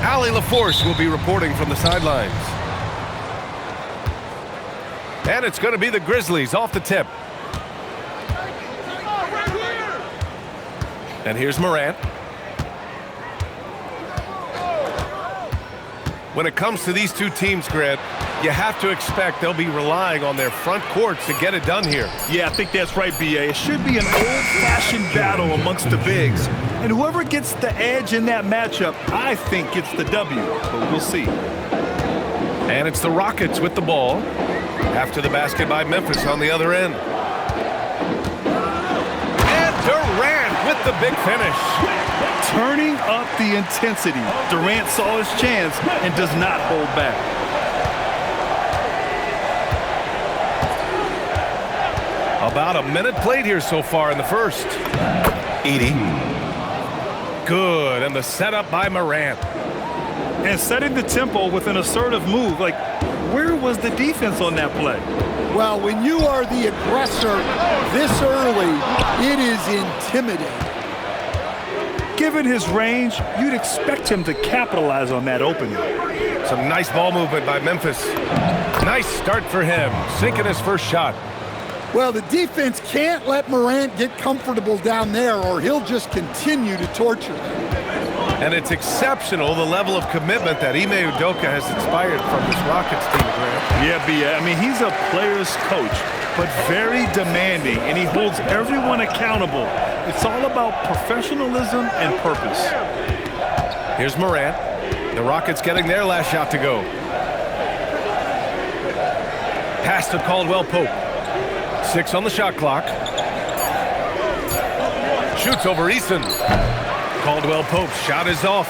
Allie LaForce will be reporting from the sidelines. And it's going to be the Grizzlies off the tip. And here's Morant. When it comes to these two teams, Grant, you have to expect they'll be relying on their front courts to get it done here. Yeah, I think that's right, B.A. It should be an old-fashioned battle amongst the bigs. And whoever gets the edge in that matchup, I think gets the W. But we'll see. And it's the Rockets with the ball. After the basket by Memphis on the other end. And Durant with the big finish. Turning up the intensity. Durant saw his chance and does not hold back. About a minute played here so far in the first. Edey. Good, and the setup by Morant. And setting the tempo with an assertive move. Like, where was the defense on that play? Well, when you are the aggressor this early, it is intimidating. Given his range, you'd expect him to capitalize on that opening. Some nice ball movement by Memphis. Nice start for him, sinking his first shot. Well, the defense can't let Morant get comfortable down there or he'll just continue to torture them. And it's exceptional the level of commitment that Ime Udoka has inspired from this Rockets team, Grant. Yeah, B.A. I mean, he's a player's coach, but very demanding, and he holds everyone accountable. It's all about professionalism and purpose. Here's Morant. The Rockets getting their last shot to go. Pass to Caldwell Pope. 6 on the shot clock. Shoots over Eason. Caldwell Pope's shot is off.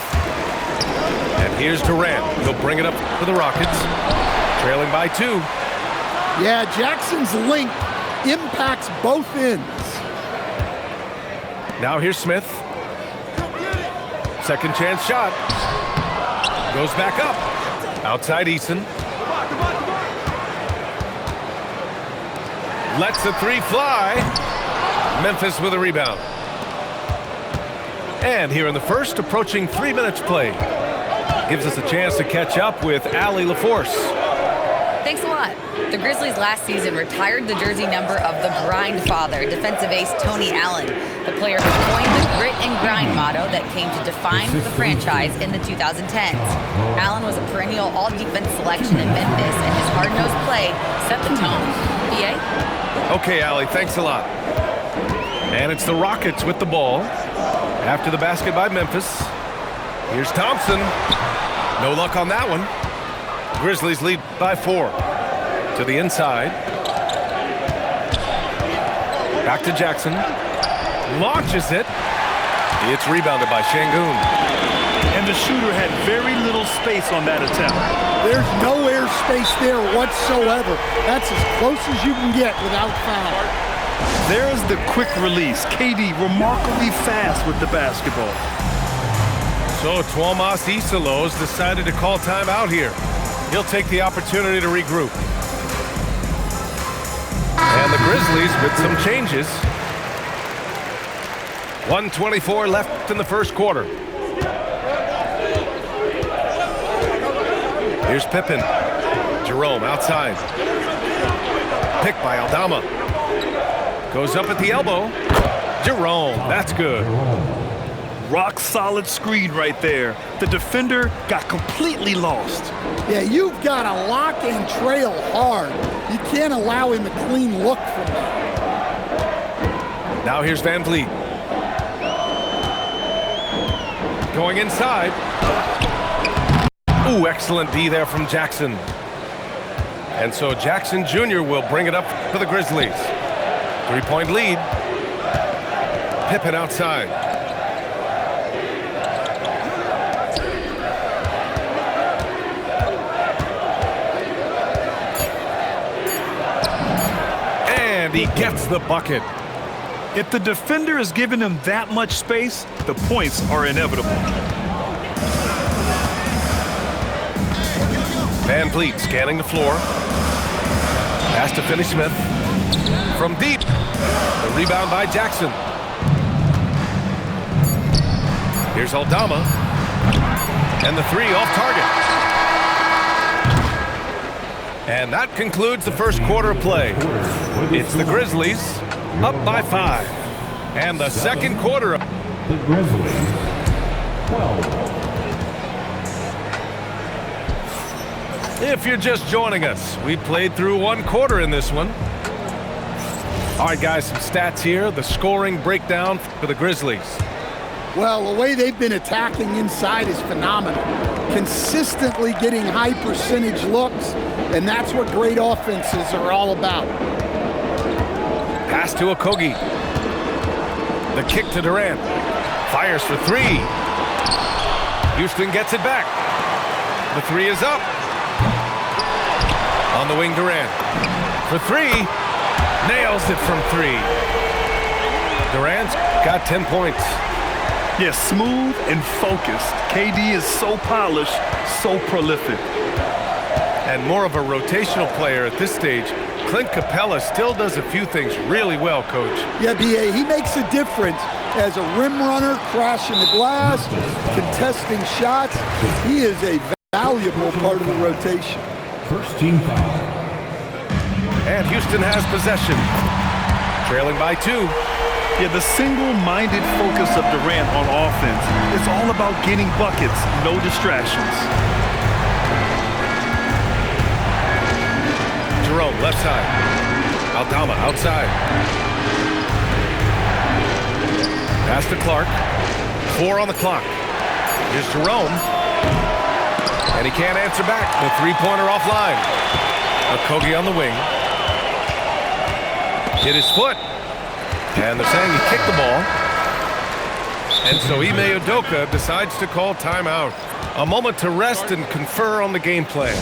And here's Durant. He'll bring it up for the Rockets. Trailing by 2. Yeah, Jackson's length impacts both ends. Now here's Smith. Second chance shot. Goes back up. Outside Eason. Lets the 3 fly. Memphis with a rebound. And here in the first, approaching 3 minutes play. Gives us a chance to catch up with Allie LaForce. Thanks a lot. The Grizzlies last season retired the jersey number of the grind father, defensive ace Tony Allen, the player who coined the grit and grind motto that came to define the franchise in the 2010s. Allen was a perennial all-defense selection in Memphis, and his hard-nosed play set the tone. B.A.? Okay, Allie, thanks a lot. And it's the Rockets with the ball. After the basket by Memphis. Here's Thompson. No luck on that one. Grizzlies lead by 4. To the inside. Back to Jackson. Launches it. It's rebounded by Şengün. And the shooter had very little space on that attempt. There's no air space there whatsoever. That's as close as you can get without foul. There's the quick release. KD remarkably fast with the basketball. So Tuomas Isalos decided to call timeout here. He'll take the opportunity to regroup. And the Grizzlies with some changes. 1:24 left in the first quarter. Here's Pippen. Jerome outside. Picked by Aldama. Goes up at the elbow. Jerome, that's good. Rock solid screen right there. The defender got completely lost. Yeah, you've got to lock and trail hard. You can't allow him a clean look from that. Now here's Van Vliet. Going inside. Ooh, excellent D there from Jackson. And so Jackson Jr. will bring it up for the Grizzlies. 3-point lead. Pippen outside. And he gets the bucket. If the defender is giving him that much space, the points are inevitable. Van Vliet scanning the floor. Pass to Finney Smith. From deep. The rebound by Jackson. Here's Aldama. And the three off target. And that concludes the first quarter of play. It's the Grizzlies up by 5. And the second quarter. The Grizzlies, 12. If you're just joining us, we played through one quarter in this one. All right, guys, some stats here. The scoring breakdown for the Grizzlies. Well, the way they've been attacking inside is phenomenal. Consistently getting high percentage looks, and that's what great offenses are all about. Pass to Okogie. The kick to Durant. Fires for three. Houston gets it back. The three is up. On the wing, Durant. For three. Nails it from three. Durant's got 10 points. Yeah, smooth and focused. KD is so polished, so prolific. And more of a rotational player at this stage, Clint Capella still does a few things really well, Coach. Yeah, B.A., he makes a difference as a rim runner, crashing the glass, contesting shots. He is a valuable part of the rotation. First team foul. And Houston has possession. Trailing by 2. Yeah, the single-minded focus of Durant on offense is all about getting buckets, no distractions. Jerome, left side. Aldama, outside. Pass to Clark. 4 on the clock. Here's Jerome. And he can't answer back. The three-pointer offline. Okogie on the wing. Hit his foot. And they're saying he kicked the ball. And so Ime Udoka decides to call timeout. A moment to rest and confer on the game plan.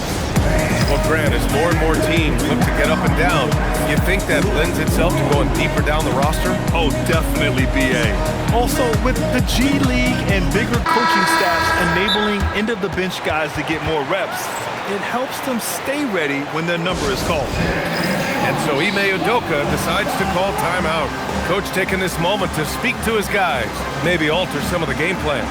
Well, Grant, as more and more teams look to get up and down, you think that lends itself to going deeper down the roster? Oh, definitely, B.A. Also, with the G League and bigger coaching staffs enabling end-of-the-bench guys to get more reps, it helps them stay ready when their number is called. And so Ime Udoka decides to call timeout. Coach taking this moment to speak to his guys, maybe alter some of the game plan.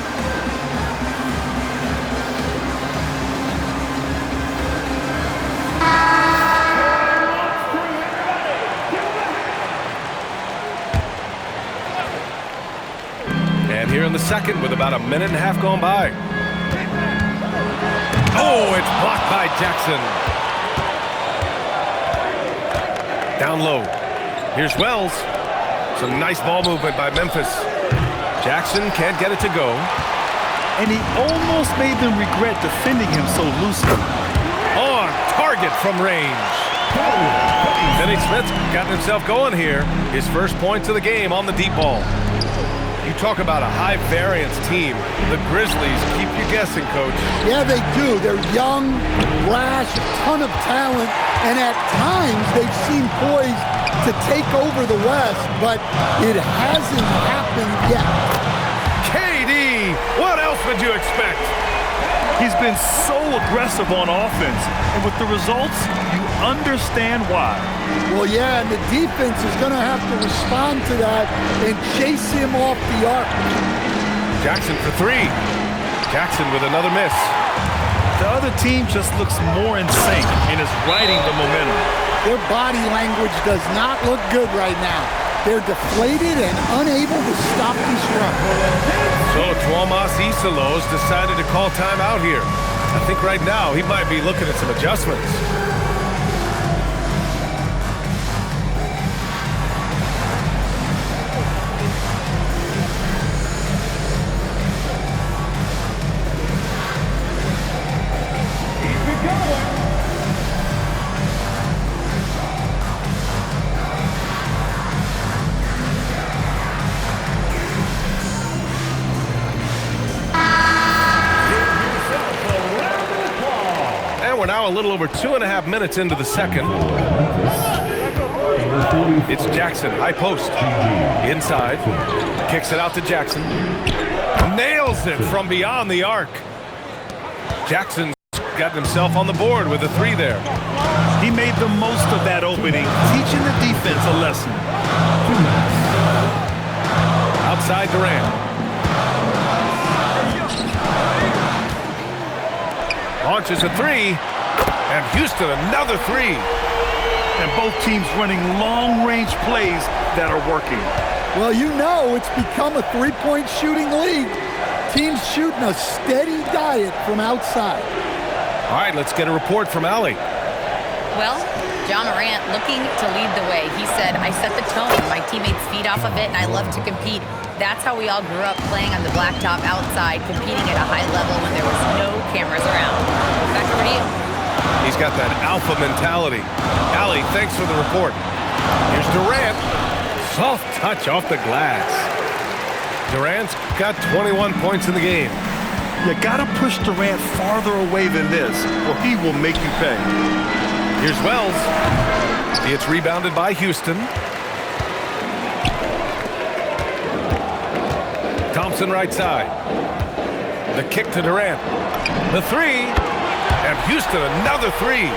And here in the second with about a minute and a half gone by. Oh, it's blocked by Jackson. Down low. Here's Wells. Some nice ball movement by Memphis. Jackson can't get it to go. And he almost made them regret defending him so loosely. On target from range. Finney Smith's got himself going here. His first points of the game on the deep ball. You talk about a high-variance team. The Grizzlies keep you guessing, Coach. Yeah, they do. They're young, brash, a ton of talent, and at times they've seemed poised to take over the West, but it hasn't happened yet. KD, what else would you expect? He's been so aggressive on offense, and with the results, you understand why. Well, yeah, and the defense is going to have to respond to that and chase him off the arc. Jackson for three. Jackson with another miss. The other team just looks more in sync and is riding the momentum. Their body language does not look good right now. They're deflated and unable to stop this run. So Tuomas Isalos decided to call timeout here. I think right now he might be looking at some adjustments. We're now a little over 2.5 minutes into the second. It's Jackson, high post. Inside. Kicks it out to Jackson. Nails it from beyond the arc. Jackson's got himself on the board with a three there. He made the most of that opening, teaching the defense a lesson. Outside Durant. launches a three, and Houston another three. And both teams running long-range plays that are working. Well, you know it's become a three-point shooting league. Teams shooting a steady diet from outside. All right, let's get a report from Allie. Well, John Morant looking to lead the way. He said, I set the tone. My teammates feed off of it, and I love to compete. That's how we all grew up, playing on the blacktop outside, competing at a high level when there was no cameras around. Back over to you. He's got that alpha mentality. Allie, thanks for the report. Here's Durant. Soft touch off the glass. Durant's got 21 points in the game. You gotta push Durant farther away than this, or he will make you pay. Here's Wells. It's rebounded by Houston. Thompson right side. The kick to Durant. The three. And Houston another three.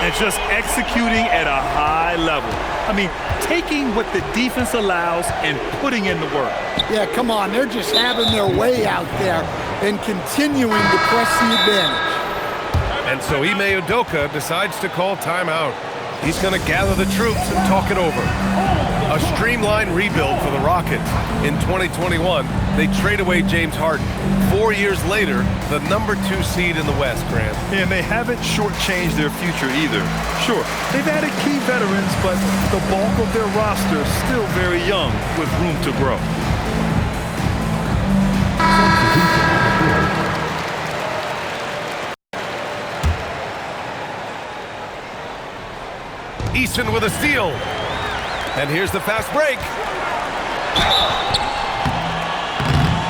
And just executing at a high level. I mean, taking what the defense allows and putting in the work. Yeah, come on. They're just having their way out there and continuing to press the advantage. And so Ime Udoka decides to call timeout. He's going to gather the troops and talk it over. A streamlined rebuild for the Rockets. In 2021, they trade away James Harden. 4 years later, the #2 seed in the West, Grant. And they haven't shortchanged their future either. Sure, they've added key veterans, but the bulk of their roster is still very young with room to grow. Eason with a steal. And here's the fast break.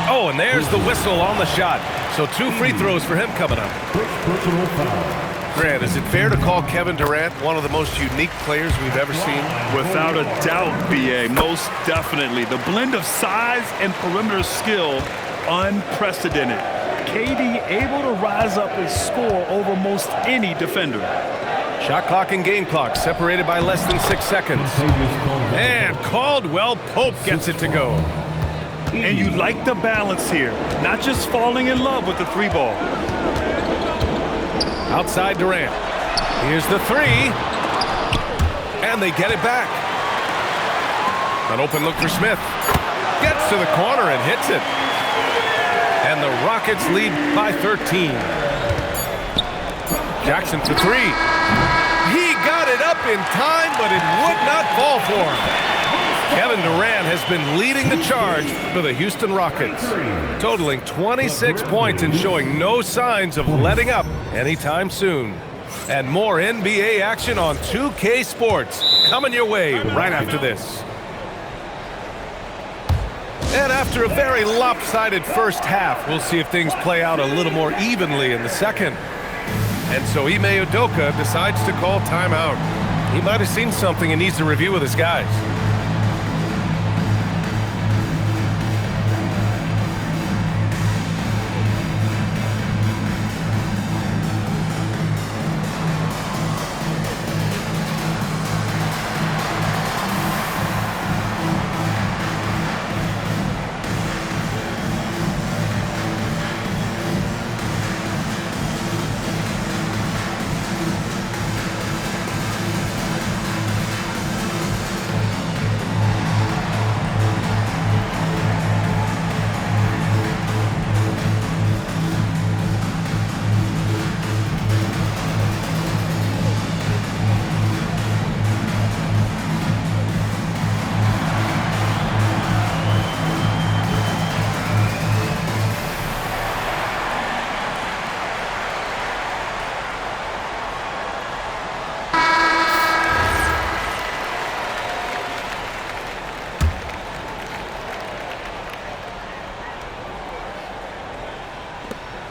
Oh, and there's the whistle on the shot. So 2 free throws for him coming up. Personal foul. Grant, is it fair to call Kevin Durant one of the most unique players we've ever seen? Without a doubt, B.A., most definitely. The blend of size and perimeter skill, unprecedented. KD able to rise up and score over most any defender. Shot clock and game clock separated by less than 6 seconds. And Caldwell Pope gets it to go. And you like the balance here, not just falling in love with the three ball. Outside Durant. Here's the three. And they get it back. An open look for Smith. Gets to the corner and hits it. And the Rockets lead by 13. Jackson for three. He got it up in time, but it would not fall for him. Kevin Durant has been leading the charge for the Houston Rockets, totaling 26 points and showing no signs of letting up anytime soon. And more NBA action on 2K Sports coming your way right after this. And after a very lopsided first half, we'll see if things play out a little more evenly in the second. And so Ime Udoka decides to call timeout. He might have seen something and needs to review with his guys.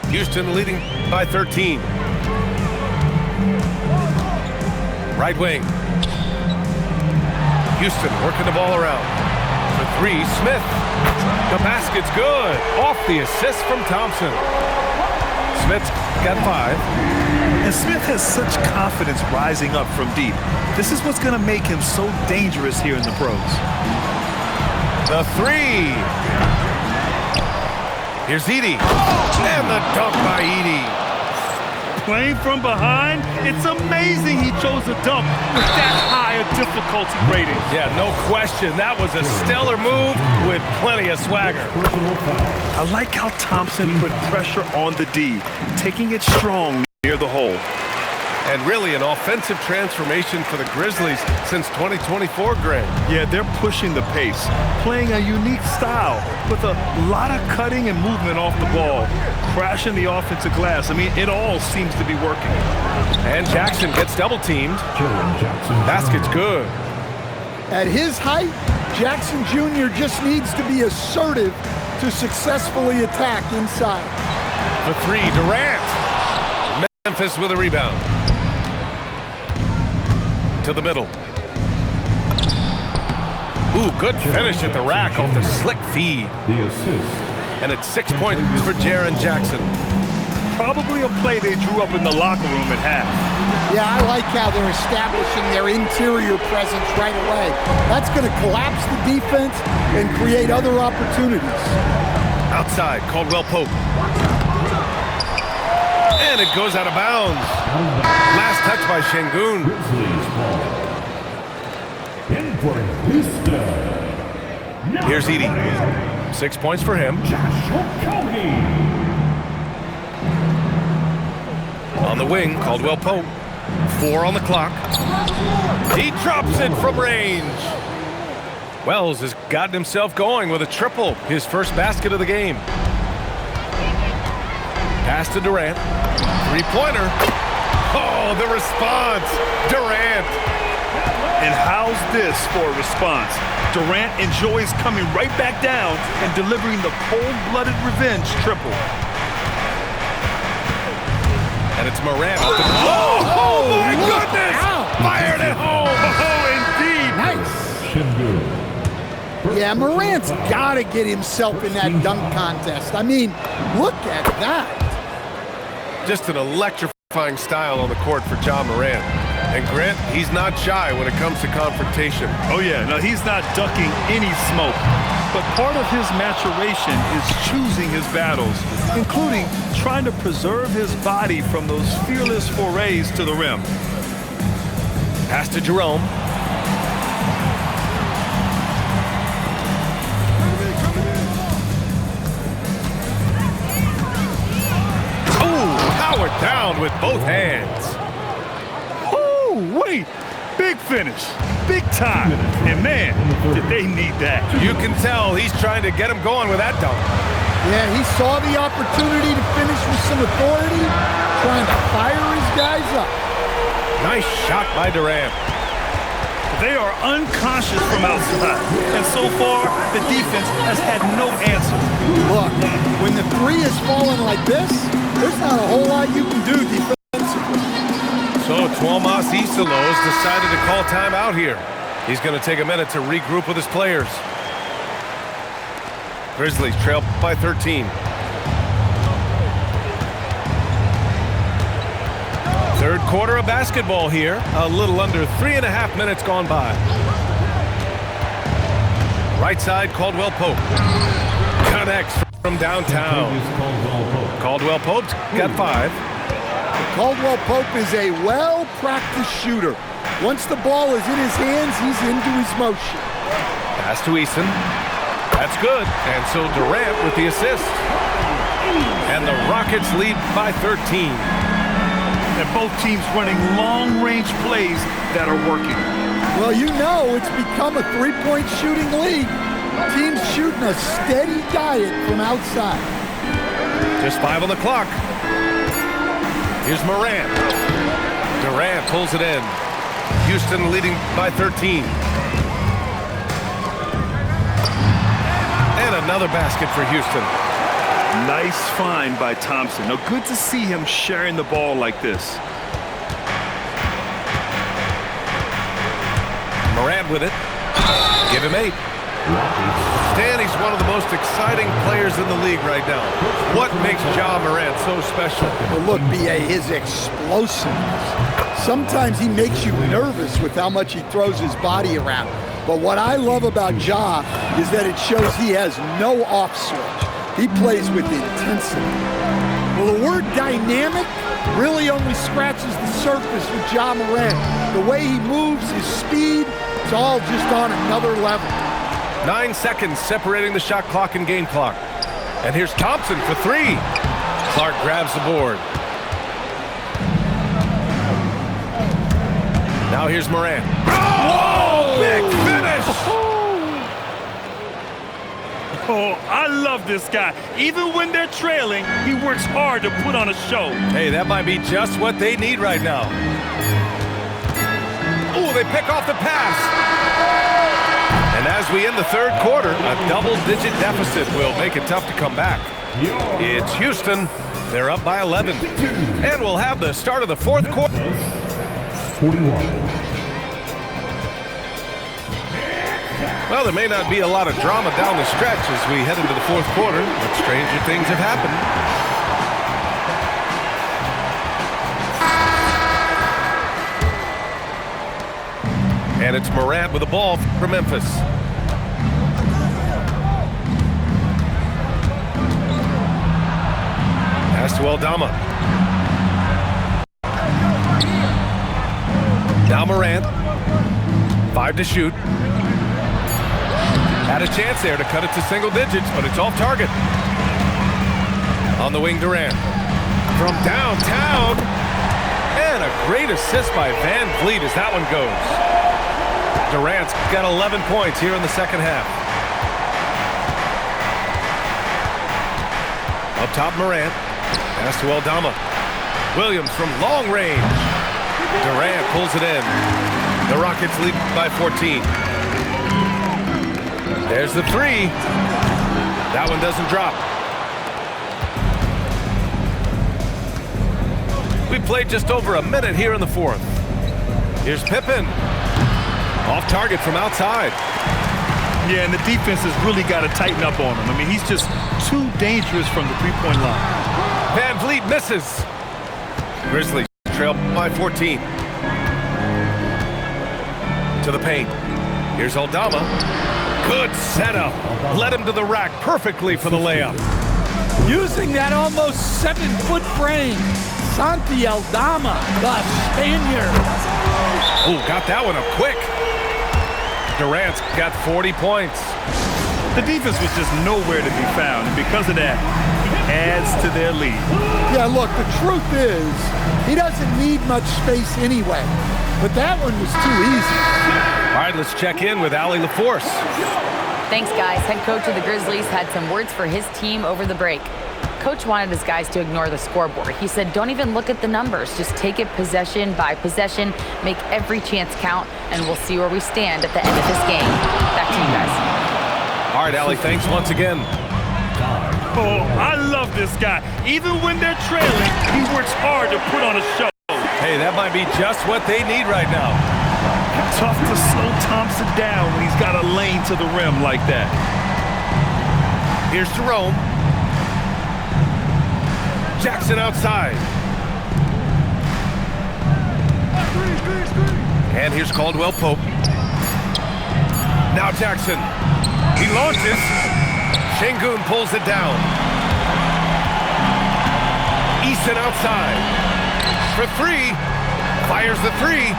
Houston leading by 13. Right wing. Houston working the ball around. For three, Smith. The basket's good. Off the assist from Thompson. Smith's got 5. And Smith has such confidence rising up from deep. This is what's going to make him so dangerous here in the pros. The three. Here's Edey. And the dunk by Edey. playing from behind. It's amazing he chose a dunk with that high a difficulty rating. Yeah, no question. That was a stellar move with plenty of swagger. I like how Thompson put pressure on the D, taking it strong near the hole. And really an offensive transformation for the Grizzlies since 2024, Greg. Yeah, they're pushing the pace, playing a unique style with a lot of cutting and movement off the ball, crashing the offensive glass. I mean, it all seems to be working. And Jackson gets double-teamed. Basket's good. At his height, Jackson Jr. just needs to be assertive to successfully attack inside. For three, Durant. Memphis with a rebound. To the middle. Ooh, good finish at the rack off the slick feed. The assist. And it's 6 points for Jaren Jackson. Probably a play they drew up in the locker room at half. Yeah, I like how they're establishing their interior presence right away. That's going to collapse the defense and create other opportunities. Outside, Caldwell Pope. And it goes out of bounds. Last touch by Şengün. Grizzlies ball. In for Houston. Here's Edey. 6 points for him. Josh Okogie. On the wing, Caldwell Pope. 4 on the clock. He drops it from range. Wells has gotten himself going with a triple, his first basket of the game. Pass to Durant. Three-pointer. Oh, the response. Durant. And how's this for a response? Durant enjoys coming right back down and delivering the cold-blooded revenge triple. And it's Morant. Oh, my goodness! Fired it home. Oh, indeed. Nice. Şengün. Yeah, Morant's got to get himself in that dunk contest. I mean, look at that. Just an electrifying style on the court for Ja Morant. And Grant, he's not shy when it comes to confrontation. Oh, yeah. No, he's not ducking any smoke. But part of his maturation is choosing his battles, including trying to preserve his body from those fearless forays to the rim. Pass to Jerome. Powered down with both hands. Oh, wait. Big finish. Big time. And man, did they need that. You can tell he's trying to get him going with that dunk. Yeah, he saw the opportunity to finish with some authority, trying to fire his guys up. Nice shot by Durant. They are unconscious from outside. And so far, the defense has had no answer. Look, when the three is falling like this, there's not a whole lot you can do defensively. So Tuomas Isalos decided to call timeout here. He's going to take a minute to regroup with his players. Grizzlies trail by 13. Third quarter of basketball here. A little under 3.5 minutes gone by. Right side, Caldwell Pope. Connects from downtown. Caldwell Pope's got 5. Caldwell Pope is a well-practiced shooter. Once the ball is in his hands, he's into his motion. Pass to Eason. That's good. And so Durant with the assist. And the Rockets lead by 13. And both teams running long-range plays that are working. Well, you know it's become a three-point shooting league. Teams shooting a steady diet from outside. Just 5 on the clock. Here's Morant. Durant pulls it in. Houston leading by 13. And another basket for Houston. Nice find by Thompson. Now, good to see him sharing the ball like this. Morant with it. Give him 8. Stan, he's one of the most exciting players in the league right now. What makes Ja Morant so special? Well, look, B.A., his explosiveness. Sometimes he makes you nervous with how much he throws his body around. But what I love about Ja is that it shows he has no off switch. He plays with intensity. Well, the word dynamic really only scratches the surface with Ja Morant. The way he moves, his speed, it's all just on another level. 9 seconds separating the shot clock and game clock. And here's Thompson for three. Clark grabs the board. Now here's Morant. Oh, big finish! Oh, I love this guy. Even when they're trailing, he works hard to put on a show. Hey, that might be just what they need right now. Oh, they pick off the pass. And as we end the third quarter, a double-digit deficit will make it tough to come back. It's Houston. They're up by 11. And we'll have the start of the fourth quarter. 41. Well, there may not be a lot of drama down the stretch as we head into the fourth quarter, but stranger things have happened. And it's Morant with the ball for Memphis. Pass to Aldama. Now Morant. 5 to shoot. Had a chance there to cut it to single digits, but it's off target. On the wing, Durant. From downtown. And a great assist by Van Vliet as that one goes. Durant's got 11 points here in the second half. Up top, Morant. Pass to Aldama. Williams from long range. Durant pulls it in. The Rockets lead by 14. There's the three. That one doesn't drop. We played just over a minute here in the fourth. Here's Pippen. Off target from outside. Yeah, and the defense has really got to tighten up on him. I mean, he's just too dangerous from the three-point line. Van Vliet misses. Grizzlies trail by 14. To the paint. Here's Aldama. Good setup. Led him to the rack perfectly for the layup. Using that almost 7-foot frame, Santi Aldama, the Spaniard. Ooh, got that one up quick. Durant's got 40 points. The defense was just nowhere to be found, and because of that, he adds to their lead. Yeah, look, the truth is, he doesn't need much space anyway, but that one was too easy. All right, let's check in with Allie LaForce. Thanks, guys. Head coach of the Grizzlies had some words for his team over the break. Coach wanted his guys to ignore the scoreboard. He said, don't even look at the numbers. Just take it possession by possession, make every chance count, and we'll see where we stand at the end of this game. Back to you guys. All right, Allie, thanks once again. Oh, I love this guy. Even when they're trailing, he works hard to put on a show. Hey, that might be just what they need right now. Tough to slow Thompson down when he's got a lane to the rim like that. Here's Jerome. Jackson outside. And here's Caldwell Pope. Now Jackson. He launches. Şengün pulls it down. Easton outside. For three. Fires the three.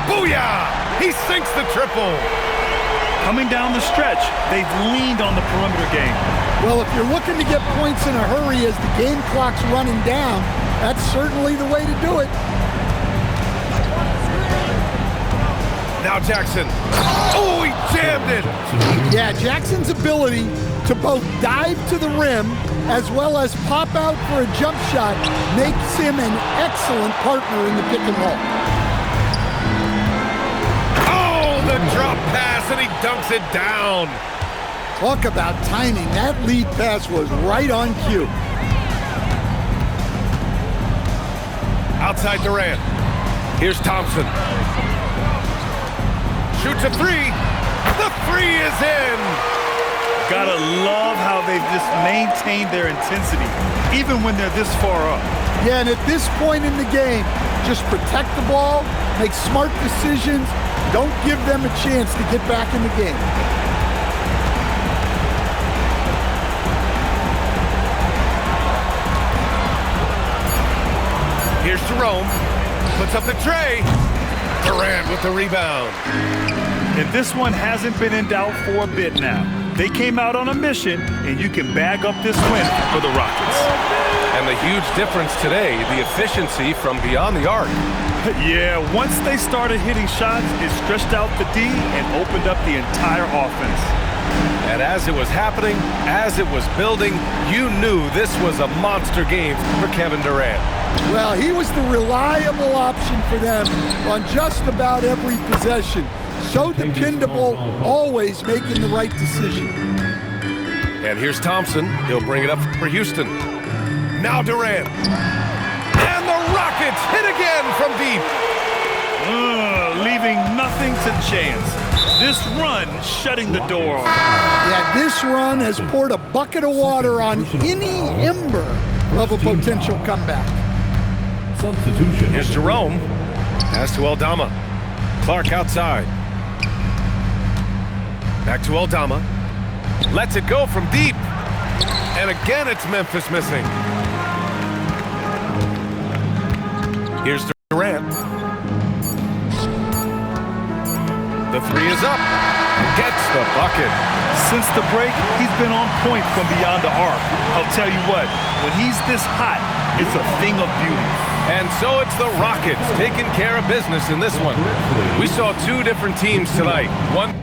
Booyah! He sinks the triple. Coming down the stretch, they've leaned on the perimeter game. Well, if you're looking to get points in a hurry as the game clock's running down, that's certainly the way to do it. Now Jackson. Oh, he jammed it. Yeah, Jackson's ability to both dive to the rim as well as pop out for a jump shot makes him an excellent partner in the pick and roll. The drop pass, and he dunks it down. Talk about timing. That lead pass was right on cue. Outside Durant. Here's Thompson. Shoots a three. The three is in. Gotta love how they've just maintained their intensity, even when they're this far up. Yeah, and at this point in the game, just protect the ball, make smart decisions. Don't give them a chance to get back in the game. Here's Jerome. Puts up the tray. Durant with the rebound. And this one hasn't been in doubt for a bit now. They came out on a mission, and you can bag up this win for the Rockets. And the huge difference today, the efficiency from beyond the arc. Yeah, once they started hitting shots, it stretched out the D and opened up the entire offense. And as it was happening, as it was building, you knew this was a monster game for Kevin Durant. Well, he was the reliable option for them on just about every possession. So dependable, always making the right decision. And here's Thompson. He'll bring it up for Houston. Now Durant. And the Rockets hit again from deep. Leaving nothing to chance. This run shutting the door off. Yeah, this run has poured a bucket of water on any ember of a potential comeback. Substitution. Here's Jerome. Pass to Aldama. Clark outside. Back to Aldama. Lets it go from deep. And again, it's Memphis missing. Here's Durant. The three is up. Gets the bucket. Since the break, he's been on point from beyond the arc. I'll tell you what, when he's this hot, it's a thing of beauty. And so it's the Rockets taking care of business in this one. We saw two different teams tonight. One